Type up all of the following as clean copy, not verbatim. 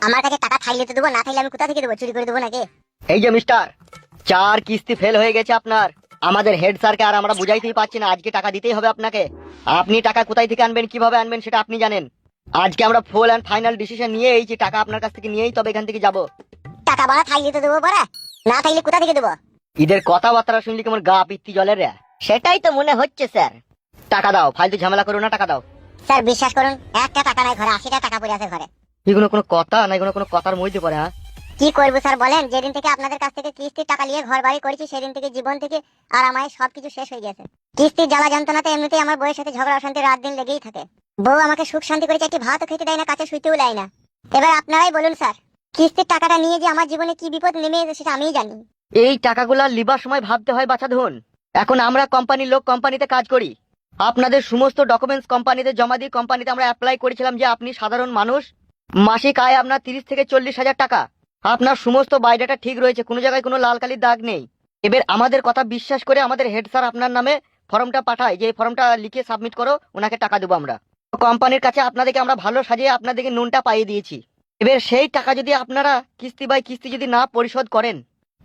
আমার কাছে টাকা থাকলে তো দেবো, না থাকলে আমি কোথা থেকে দেবো? চুরি করে দেবো নাকি? এই যে মিস্টার, 4 কিস্তি ফেল হয়ে গেছে আপনার। আমাদের হেড স্যারকে আর আমরা বুঝাইতেই পারছি না, আজকে টাকা দিতেই হবে আপনাকে। আপনি টাকা কোথায় থেকে আনবেন, কিভাবে আনবেন সেটা আপনি জানেন। আজকে আমরা ফুল অ্যান্ড ফাইনাল ডিসিশন নিয়ে এই যে টাকা আপনার কাছ থেকে নিয়েই তবে এখান থেকে যাব। টাকা বাড়া থাকলে তো দেবো, বাড়া না থাকলে কোথা থেকে দেবো? ঈদের কথাবার্তা শুনলি কেমন গা পিত্তি জলের রে। সেটাই তো মনে হচ্ছে স্যার। টাকা দাও, ফালতু ঝামেলা করো না, টাকা দাও। স্যার বিশ্বাস করুন, একটা টাকা নাই ঘরে, 80টা টাকা পড়ে আছে ঘরে। এগুলো কোনো কথা না, এগুলো কোনো কথার মধ্যে পড়ে? হ্যাঁ, কি করবো স্যার বলেন? যেদিন থেকে আপনাদের কাছ থেকে কিস্তির টাকা নিয়ে ঘর বাড়ি করেছি সেদিন থেকে জীবন থেকে আর আমার সবকিছু শেষ হয়ে গেছে। কিস্তির জ্বালা যন্ত্রণাতে এমনিতেই আমার বউয়ের সাথে ঝগড়া অশান্তি রাত দিন লেগেই থাকে। বউ আমাকে সুখ শান্তি করে একটি ভাতও খেতে দেয় না, কাছে শুইতেও দেয় না। এবার আপনারাই বলুন স্যার, কিস্তির টাকাটা নিয়ে যে আমার জীবনে কি বিপদ নেমে এসেছে সেটা আমিই জানি। এই টাকাগুলা লিবার সময় ভাবতে হয় বাছা ধন। এখন আমরা কোম্পানির লোক, কোম্পানিতে কাজ করি। আপনাদের সমস্ত ডকুমেন্টস কোম্পানিতে জমা দিয়ে কোম্পানিতে আমরা অ্যাপ্লাই করেছিলাম যে আপনি সাধারণ মানুষ, মাসিক আয় আপনার 30 থেকে 40 হাজার টাকা। আপনার সমস্ত বায়োডাটা ঠিক রয়েছে, কোনো জায়গায় কোনো লাল কালির দাগ নেই। এবার আমাদের কথা বিশ্বাস করে আমাদের হেড স্যার আপনার নামে ফর্মটা পাঠায় যে এই ফর্মটা লিখে সাবমিট করো, ওনাকে টাকা দেবো আমরা। কোম্পানির কাছে আপনাদেরকে আমরা ভালো সাজিয়ে আপনাদেরকে নুনটা পাইয়ে দিয়েছি। এবার সেই টাকা যদি আপনারা কিস্তি বাই কিস্তি যদি না পরিশোধ করেন,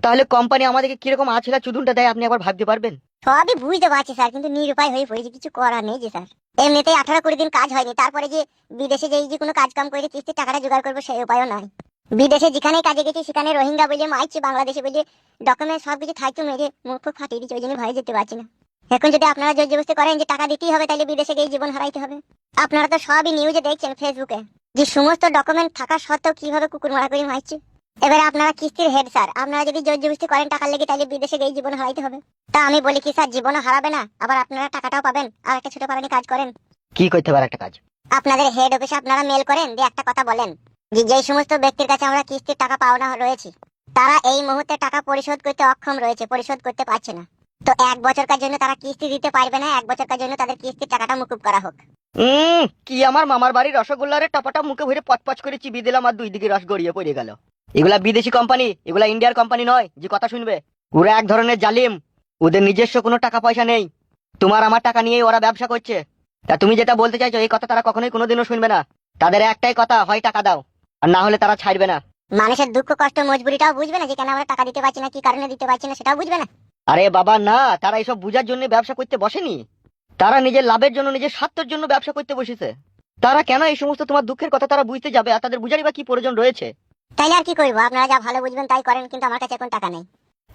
তাহলে কোম্পানি আমাদেরকে কিরকম আছিলা চুদুনটা দেয় আপনি একবার ভাবতে পারবেন? সবই বুঝতে পারছি স্যার, কিন্তু নিরুপায় হয়ে পড়েছে, কিছু করার নেই যে স্যার। এমনিতেই 18-20 দিন কাজ হয়নি, তারপরে যে বিদেশে যে কোনো কাজ কাম করে কিস্তির টাকাটা জোগাড় করবো সেই উপায়ও নাই। বিদেশে যেখানে কাজে গেছি সেখানে রোহিঙ্গা বলে মাইছে, বাংলাদেশে বলে ডকুমেন্ট সবকিছু থাকতো, মেরে মুখ ফাটিয়ে দিচ্ছে, ওই জন্য ভয়ে যেতে পারছি না। এখন যদি আপনারা জোর জবরদস্তি করেন যে টাকা দিতেই হবে, তাহলে বিদেশে গিয়ে জীবন হারাইতে হবে। আপনারা তো সবই নিউজে দেখছেন ফেসবুকে, যে সমস্ত ডকুমেন্ট থাকা সত্ত্বেও কিভাবে কুকুর মারা করে মারছে। এবারে আপনারা কিস্তির হেড স্যার, আপনারা যদি জোর জবরদস্তি করেন টাকার লেগে, তাহলে বিদেশে গিয়ে জীবন হারাইতে হবে। তা আমি বলি কি স্যার, জীবনও হারাবে না, আবার আপনারা টাকাটাও পাবেন। আর একটা ছোট পারানি কাজ করেন, কি করতে পারে একটা কাজ? আপনাদের হেড অফিসে আপনারা মেল করেন, দিয়ে একটা কথা বলেন যে যেই সমস্ত ব্যক্তির কাছে আমরা কিস্তির টাকা পাওনা রয়েছে তারা এই মুহূর্তে টাকা পরিশোধ করতে অক্ষম রয়েছে, পরিশোধ করতে পারছে না। তো 1 বছরকার জন্য তারা কিস্তি দিতে পারবে না, 1 বছরকার জন্য তাদের কিস্তির টাকাটা মুকুব করা হোক। কি আমার মামার বাড়ির রসগোল্লারে টপাটা মুখে ভরে পচপচ করে চিবি দিলাম আর 2 দিকে রস গড়িয়ে পড়ে গেল। এগুলা বিদেশি কোম্পানি, এগুলা ইন্ডিয়ার কোম্পানি নয় যে কথা শুনবে। ওরা এক ধরনের জালিম, ওদের নিজস্ব কোনো টাকা পয়সা নেই। তোমার আমার টাকা নিয়ে ওরা ব্যবসা করছে। তা তুমি যেটা বলতে চাইছো এই কথা তারা কখনোই কোনোদিনও শুনবে না। তাদের একটাই কথা, হয় টাকা দাও, আর না হলে তারা ছাড়বে না। মানুষের দুঃখ কষ্ট মজবুরিটাও বুঝবে না, যে কেন আমরা টাকা দিতে পারছি না, কি কারণে দিতে পারছি না সেটাও বুঝবে না। আরে বাবা না, তারা এইসব বুঝার জন্য ব্যবসা করতে বসেনি। তারা নিজের লাভের জন্য, নিজের স্বার্থের জন্য ব্যবসা করতে বসেছে। তারা কেন এই সমস্ত তোমার দুঃখের কথা তারা বুঝতে যাবে, আর তাদের বুঝারই বা কি প্রয়োজন রয়েছে? তাইলে আর কি করবো, আপনারা যা ভালো বুঝবেন তাই করেন, কিন্তু আমার কাছে এখন টাকা নেই।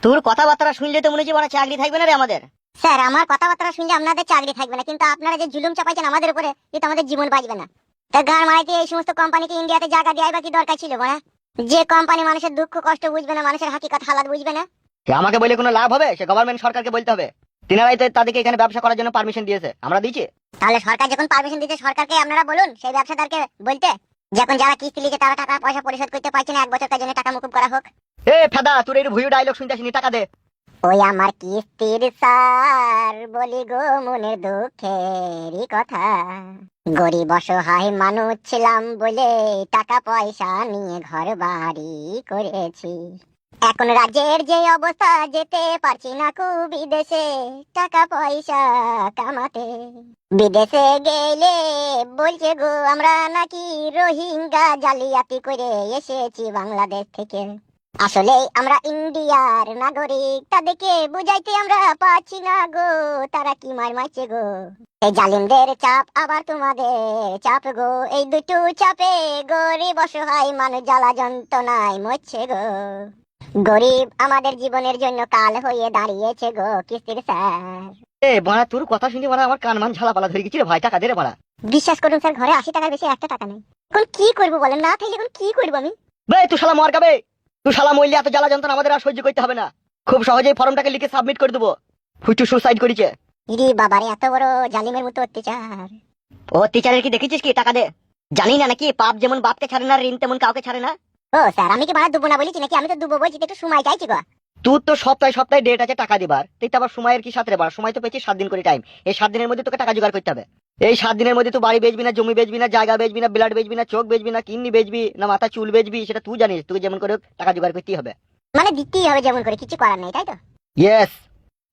তোর কথাবার্তা শুনলে তো মনে হচ্ছে মানে চাকরি থাকবে না রে আমাদের। স্যার আমার কথাবার্তা শুনলে আপনাদের চাকরি থাকবে না, কিন্তু আপনারা যে জুলুম চাপাইছেন আমাদের উপরে, এটা আমাদের জীবন বাঁচবে না। তা গার মারাইতে এই সমস্ত কোম্পানিকে ইন্ডিয়াতে জায়গা দেওয়াই বা কি দরকার ছিল বলা? যে কোম্পানি মানুষের দুঃখ কষ্ট বুঝবে না, মানুষের হাকিকত হালাত বুঝবে না। সে আমাকে বলে কোনো লাভ হবে? সে গভর্নমেন্ট সরকারকে বলতে হবে। তিনারাই তো তাদেরকে এখানে ব্যবসা করার জন্য পারমিশন দিয়েছে, আমরা দিয়েছি? তাহলে সরকার যখন পারমিশন দিচ্ছে, সরকারকে আপনারা বলুন সেই ব্যবসাদারকে বলতে, যখন যারা কিস্তি লিখে তারা টাকা পয়সা পরিশোধ করতে পারছে না, 1 বছরের জন্য টাকা মুকুব করা হোক। এ ফেদা, তোর এই ভুয়ো ডায়লগ শুনতে আসিনি, টাকা দে। ওই আমার কিস্তির স্যার বলি গো মনের দুঃখেরই কথা, গরিব অসহায় মানুষ ছিলাম বলে টাকা পয়সা নিয়ে ঘর বাড়ি করেছি। এখন রাজ্যের যে অবস্থা, যেতে পারছি না কু বিদেশে টাকা পয়সা কামাতে। বিদেশে গেলে বলছে গো আমরা নাকি রোহিঙ্গা জালিয়াতি করে এসেছি বাংলাদেশ থেকে। আসলে আমরা ইন্ডিয়ার নাগরিক, তাদেরকে বুঝাইতে আমরা পাচ্ছি না গো, তারা কি মার মারছে গো। এই জালিমদের চাপ আবার তোমাদের চাপ গো, এই দুটো চাপে গরিব অসহায় মানুষ জ্বালা যন্ত্রণায় মরছে গো। গরিব আমাদের জীবনের জন্য কাল হয়ে দাঁড়িয়েছে গো কিস্তির স্যার। এ বাড়া, তোর কথা শুনতে মানে আমার কান মান ঝালা পালা ধরে গেছি রে ভাই, টাকা দে রে বাড়া। বিশ্বাস করুন স্যার, ঘরে 80 টাকার বেশি একটা টাকা নেই। এখন কি করবো বলেন, না থাকলে এখন কি করবো আমি? বে তুই শালা মর গাবে, তুই শালা মরলে এত জ্বালা যন্ত্রণা আমাদের আর সহ্য করতে হবে না। খুব সহজেই ফর্মটাকে লিখে সাবমিট করে দেবো। ফুটু সুসাইড করেছে। ইরি বাবারে, এত বড় জালিমের মতো অত্যাচার। ও অত্যাচারের কি দেখেছিস কি? টাকা দে। জানি না নাকি পাপ যেমন বাপকে ছাড়ে না, ঋণ তেমন কাউকে ছাড়ে না। ও স্যার, আমি কি বাড়া দুবো না বলেছি নাকি? আমি তো দুবো বলছি, একটু সময় চাইছি গো। তোর তো সপ্তাহে সপ্তাহে ডেট আছে টাকা দিবার, তুই তো আবার সময়ের কি সাথে বার? সময় তো পেয়েছিস 7 দিন করে টাইম। এই 7 দিনের মধ্যে তোকে টাকা জোগাড় করতে হবে। এই 7 দিনের মধ্যে তুই বাড়ি বেচবি না, জমি বেচবি না, জায়গা বেচবি না, ব্লাড বেচবি না, চোখ বেচবি না, কিডনি বেচবি না, মাথা চুল বেচবি, সেটা তুই জানিস। তোকে যেমন করে টাকা জোগাড় করতেই হবে। মানে দিতেই হবে যেমন করে, কিছু করার নেই, তাই তো? ইয়েস।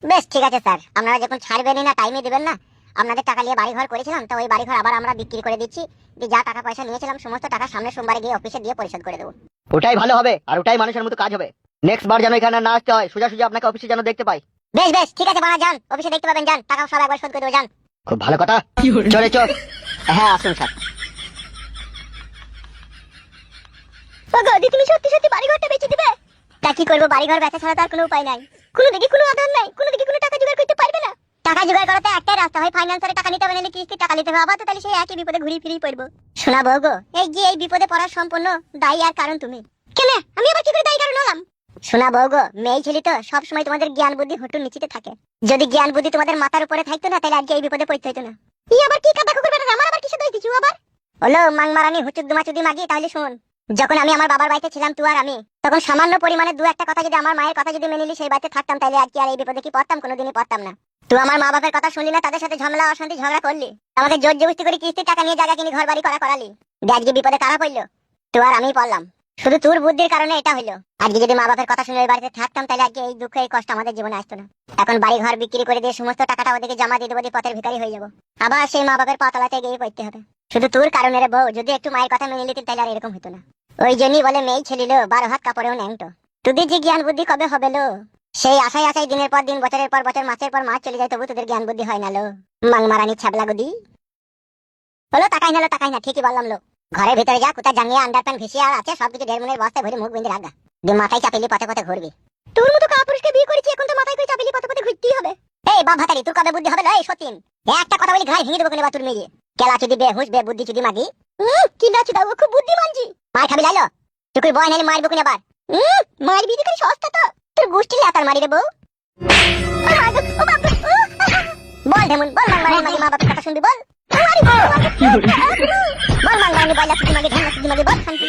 বেশ ঠিক আছে স্যার, আপনারা যখন ছাড়বেনই না, টাইমে দেবেন না, আপনাদের টাকা নিয়ে বাড়ি ঘর করেছিলাম, তো ওই বাড়ি ঘর আবার আমরা বিক্রি করে দিচ্ছি। দিয়ে যা টাকা পয়সা নিয়েছিলাম সমস্ত টাকা সামনের সোমবারে গিয়ে অফিসে দিয়ে পরিশোধ করে দেবো। ওটাই ভালো হবে, আর ওটাই মানুষের মতো কাজ হবে। নেক্সট বার যেন এখানে না আসতে হয়, সোজা সোজা আপনাকে অফিসে যেন দেখতে পাই। বেশ বেশ, ঠিক আছে বানা, যান অফিসে দেখতে পাবেন, যান টাকা সব একবার শোধ করে দেবো, যান। খুব ভালো কথা, চলে চল। হ্যাঁ আসুন স্যার। গদি তুমি সত্যি সত্যি বাড়ি ঘরটা বেচে দিবে? তা কি করবো, বাড়ি ঘর বেচা ছাড়া তো আর কোনো উপায় নাই। কোনো দিকে কোনো আধার নাই, কোনো দিকে কোনো টাকা জোগাড় করতে পারবে না। টাকা জোগাড় করাতে একটাই রাস্তা, হয় ফাইন্যান্সারে টাকা নিতে হবে, নাহলে কিস্তি টাকা নিতে হবে। আবার তো তাহলে সেই একই বিপদে ঘুরি ফিরি পড়বো। শোনা বউ গো, এই যে এই বিপদে পড়ার সম্পূর্ণ দায়ী আর কারণ তুমি। কেন আমি আবার কি করে দায়ী কারণ হলাম? শোনা বউ গো, মেয়ে ছেলে তো সবসময় তোমাদের জ্ঞান বুদ্ধি হটুর নিচেতে থাকে। যদি জ্ঞান বুদ্ধি তোমাদের মাথার উপরে থাকতো না, তাহলে আজকে এই বিপদে পড়তে হতো না। ই আবার কি কাদা কুকুর বেটা, আমার আবার কিসে দোষ দিছু আবার? হলো মাংমারানি হুচুদ দুমাচুদি মাগি। তাহলে শোন, যখন আমি আমার বাবার বাড়িতে ছিলাম তুই আর আমি, তখন সামান্য পরিমাণে দু একটা কথা যদি আমার মায়ের কথা যদি মেনে নিলি, সেই বাড়িতে থাকতাম, তাহলে আজকে আর এই বিপদে কি পড়তাম? কোনোদিনই পড়তাম না। তুই আমার মা বাবার কথা শুনলি না, তাদের সাথে ঝামেলা অশান্তি ঝগড়া করলি, আমাকে জোর জবরদস্তি করে কিস্তির টাকা নিয়ে জায়গা কিনে ঘর বাড়ি করালি। আজকে বিপদে কারা পড়লো? তুই আর আমি পড়লাম। শুধু তোর বুদ্ধির কারণে এটা হইলো। আজকে যদি মা বাবার কথা শুনে ওই বাড়িতে থাকতাম, তাহলে আজকে এই দুঃখ এই কষ্ট আমাদের জীবনে আসতো না। এখন বাড়ি ঘর বিক্রি করে দিয়ে সমস্ত টাকাটা ওদেরকে জমা দিয়ে দেবো, দিয়ে পথের ভিখারি হয়ে যাবো। আবার সেই মা বাবার পাতলাতে গিয়ে পড়তে হবে। শুধু তোর কারণে রে বউ, যদি একটু মায়ের কথা মেনে নিতি তাহলে আর এরকম হতো না। ওই জন্যই বলে মেয়ে ছেলিল 12 হাত কাপড়েও ন্যাংটো। তোদের যে জ্ঞান বুদ্ধি কবে হবে লো? সেই আশায় আশায় দিনের পর দিন, বছরের পর বছর, মাসের পর মাস চলে যায়, তবু তোদের জ্ঞান বুদ্ধি হয় না লো। মাংমারানি ছাবলা গদি হলো। তাকাই না, ঠিকই বললাম লো। ঘরের ভিতরে যা, কোথায় জাঙ্গিয়ে আন্ডারপ্যান্ট ভিসিয়ে আর আছে, সবকিছু দেড় মনের বস্তায় ভরে মুখ বিন্দে রাখা, দিয়ে মাথায় চাপিলি পথে পথে ঘুরবি। তোর মতো কাপুরুষকে বিয়ে করেছি, এখন তো মাথায় করে চাপিলি পথে পথে ঘুরতেই হবে। এই বাপ ভাতারি, তোর কবে বুদ্ধি হবে লো? এই সতীন, একটা কথা বলি ঘাড় ভেঙে দেবো কেন বা তোর মেয়ে। কেলা চুদি বেহুশ বে বুদ্ধি চুদি মাগি। কি না চুদা, ও খুব বুদ্ধিমান জি। মার খাবি লাইলো, তুই বয় নাইলে মারবো কিনা আবার। মারবি দিকে সস্তা তো, তোর গোষ্ঠী লাতার মারি দেবো। বল ঢেমুন, বল মাংমারানি মা বাপের কথা শুনবি, বল। বল মাংমারানি বয়লা চুদি মাগি, ঢেমনা চুদি মাগি, বল শান্তি।